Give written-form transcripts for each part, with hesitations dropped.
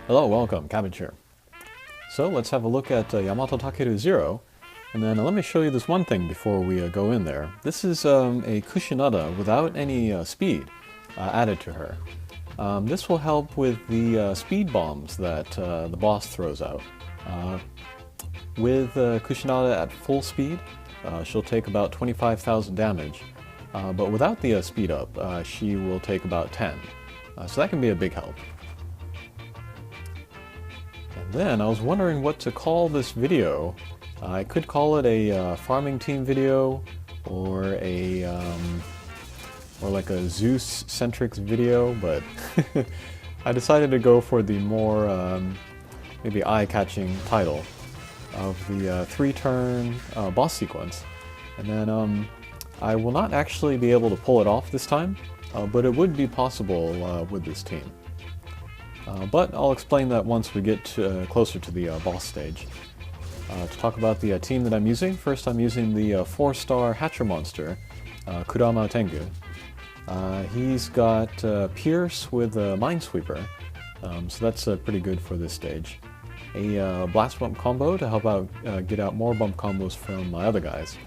Hello, welcome, Cabbage here. So let's have a look at Yamato Takeru Zero, and then let me show you this one thing before we go in there. This is a Kushinada without any speed added to her. This will help with the speed bombs that the boss throws out. With Kushinada at full speed, she'll take about 25,000 damage, but without the speed up, she will take about 10. So that can be a big help. And then I was wondering what to call this video. I could call it a farming team video, or a or like a Zeus-centric video, but I decided to go for the more maybe eye-catching title of the 3-turn boss sequence. And then I will not actually be able to pull it off this time, but it would be possible with this team. But I'll explain that once we get closer to the boss stage. To talk about the team that I'm using, first I'm using the 4-star Hatcher Monster, Kurama Tengu. He's got Pierce with Minesweeper, so that's pretty good for this stage. A Blast Bump combo to help out get out more bump combos from my other guys.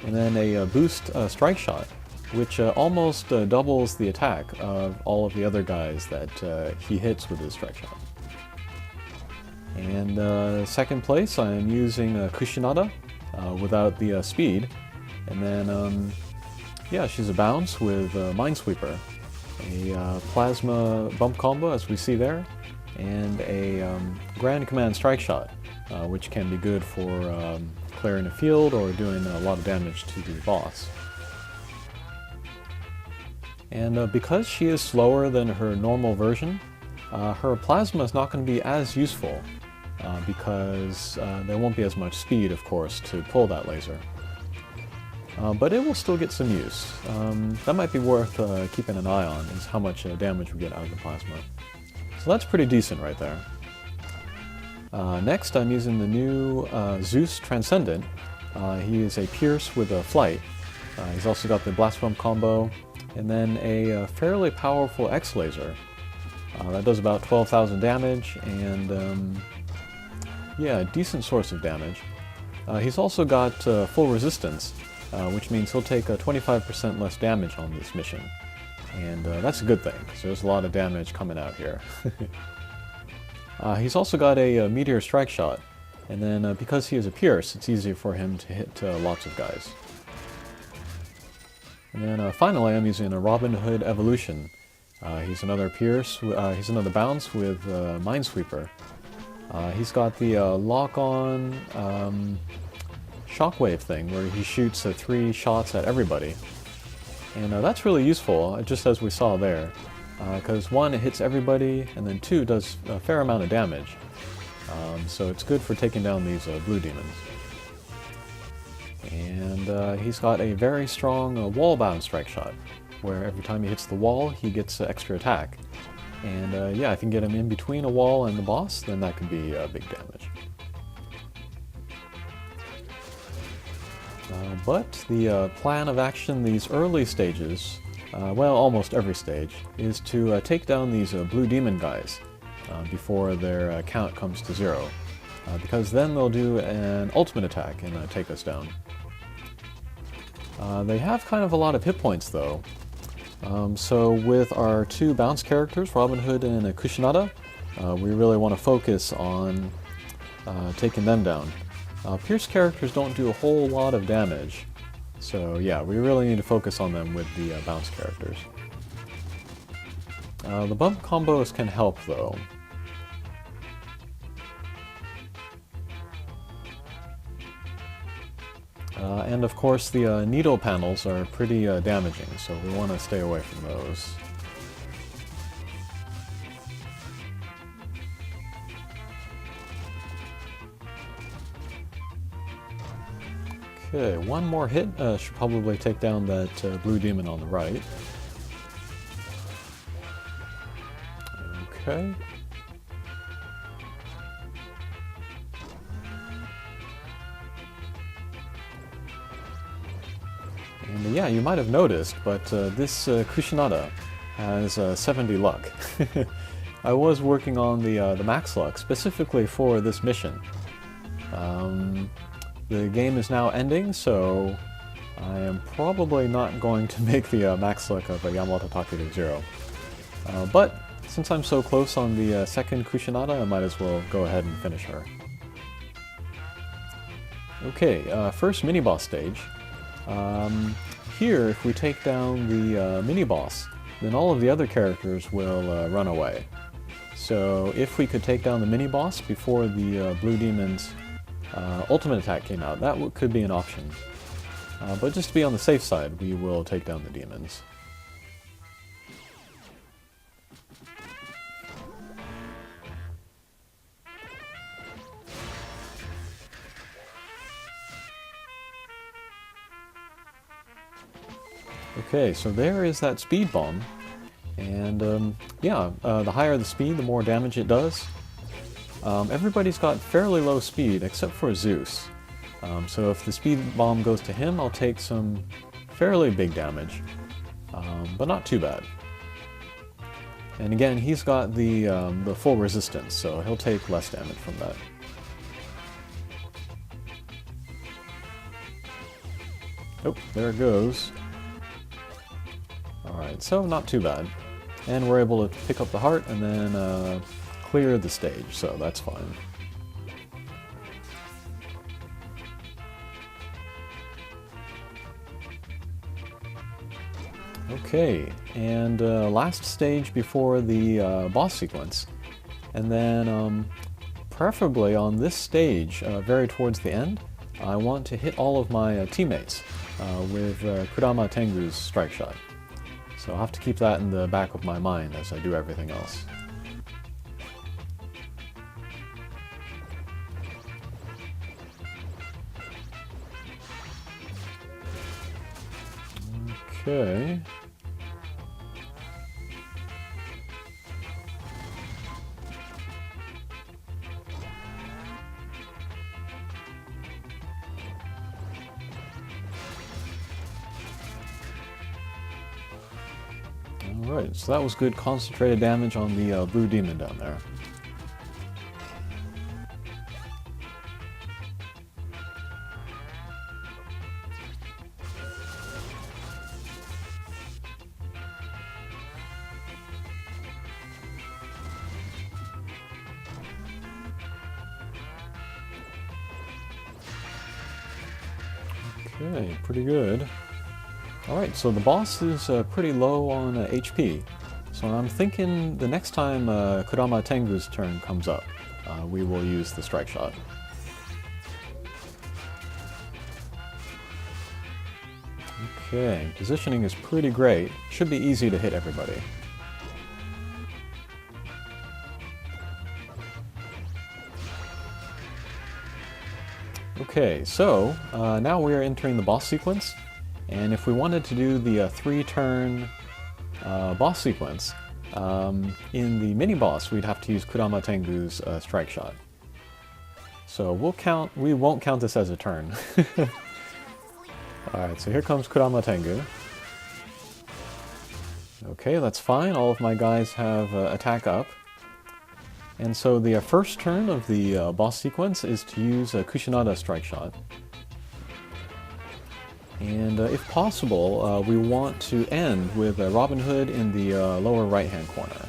And then a Boost Strike Shot, which almost doubles the attack of all of the other guys that he hits with his Strike Shot. And second place, I am using Kushinada without the speed. And then, yeah, she's a bounce with Minesweeper, a Plasma Bump combo, as we see there, and a Grand Command Strike Shot, which can be good for clearing a field or doing a lot of damage to the boss. And because she is slower than her normal version, her plasma is not going to be as useful because there won't be as much speed, of course, to pull that laser. But it will still get some use. That might be worth keeping an eye on, is how much damage we get out of the plasma. So that's pretty decent right there. Next I'm using the new Zeus Transcendent. He is a Pierce with a Flight. He's also got the Blast Bump combo, and then a fairly powerful X-Laser. That does about 12,000 damage, and yeah, a decent source of damage. He's also got full resistance, which means he'll take 25% less damage on this mission. And that's a good thing, because there's a lot of damage coming out here. He's also got a Meteor Strike Shot, and then because he is a Pierce, it's easier for him to hit lots of guys. And then finally I'm using a Robin Hood Evolution. He's another Pierce, he's another bounce with Minesweeper. He's got the lock-on shockwave thing where he shoots 3 shots at everybody. And that's really useful, just as we saw there, because 1, it hits everybody, and then 2, does a fair amount of damage. So it's good for taking down these blue demons. And he's got a very strong wall-bound Strike Shot, where every time he hits the wall, he gets extra attack. And yeah, if you can get him in between a wall and the boss, then that could be big damage. But the plan of action these early stages, well, almost every stage, is to take down these blue demon guys before their count comes to 0. Because then they'll do an ultimate attack and take us down. They have kind of a lot of hit points though. So with our 2 bounce characters, Robin Hood and Kushinada, we really want to focus on taking them down. Pierce characters don't do a whole lot of damage, so yeah, we really need to focus on them with the bounce characters. The bump combos can help though. And of course the needle panels are pretty damaging, so we want to stay away from those. Okay, one more hit should probably take down that blue demon on the right. Okay. And yeah, you might have noticed, but this Kushinada has 70 luck. I was working on the max luck specifically for this mission. The game is now ending, so I am probably not going to make the max luck of a Yamato Take Zero. But since I'm so close on the second Kushinada, I might as well go ahead and finish her. Okay, first mini-boss stage. Here, if we take down the mini-boss, then all of the other characters will run away. So if we could take down the mini-boss before the Blue Demon's ultimate attack came out, that could be an option. But just to be on the safe side, we will take down the demons. Okay, so there is that speed bomb, and yeah, the higher the speed, the more damage it does. Everybody's got fairly low speed, except for Zeus. So if the speed bomb goes to him, I'll take some fairly big damage, but not too bad. And again, he's got the full resistance, so he'll take less damage from that. Oh, there it goes. Alright, so not too bad. And we're able to pick up the heart and then clear the stage, so that's fine. Okay, and last stage before the boss sequence. And then preferably on this stage, very towards the end, I want to hit all of my teammates with Yama Take Zero's strike shot. So I'll have to keep that in the back of my mind as I do everything else. Okay. Alright, so that was good concentrated damage on the blue demon down there. Okay, pretty good. Alright, so the boss is pretty low on HP, so I'm thinking the next time Kurama Tengu's turn comes up, we will use the strike shot. Okay, positioning is pretty great. Should be easy to hit everybody. Okay, so now we are entering the boss sequence. And if we wanted to do the 3-turn boss sequence, in the mini-boss we'd have to use Kurama Tengu's strike shot. So we won't count this as a turn. Alright, so here comes Kurama Tengu. Okay, that's fine, all of my guys have attack up. And so the first turn of the boss sequence is to use a Kushinada strike shot. And if possible, we want to end with Robin Hood in the lower right-hand corner.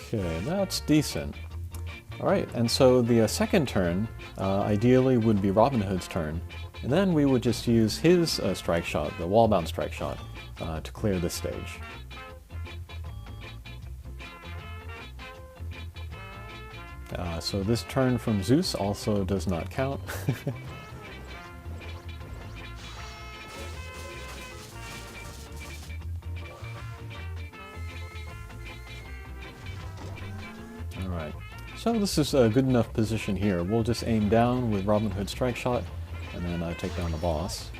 Okay, that's decent. Alright, and so the second turn, ideally, would be Robin Hood's turn. And then we would just use his strike shot, the wall-bound strike shot, to clear this stage. So this turn from Zeus also does not count. Alright, so this is a good enough position here. We'll just aim down with Robin Hood's strike shot, and then take down the boss.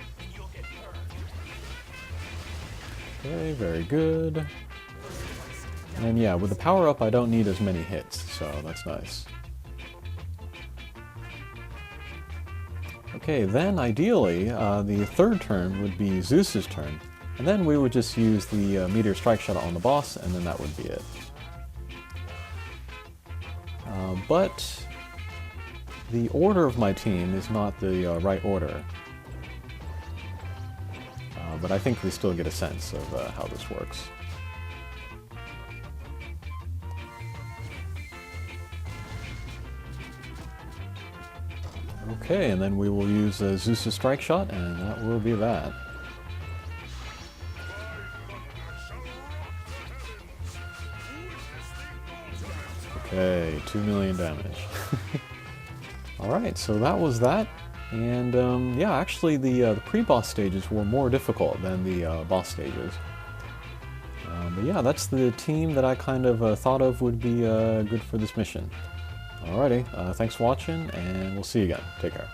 Okay, very good. And yeah, with the power-up I don't need as many hits, so that's nice. Okay, then ideally, the third turn would be Zeus's turn, and then we would just use the meteor strike shot on the boss, and then that would be it. But the order of my team is not the right order. But I think we still get a sense of how this works. Okay, and then we will use Zeus's strike shot, and that will be that. Okay, 2 million damage. Alright, so that was that. And yeah, actually the pre-boss stages were more difficult than the boss stages. But yeah, that's the team that I kind of thought of would be good for this mission. Alrighty, thanks for watching, and we'll see you again. Take care.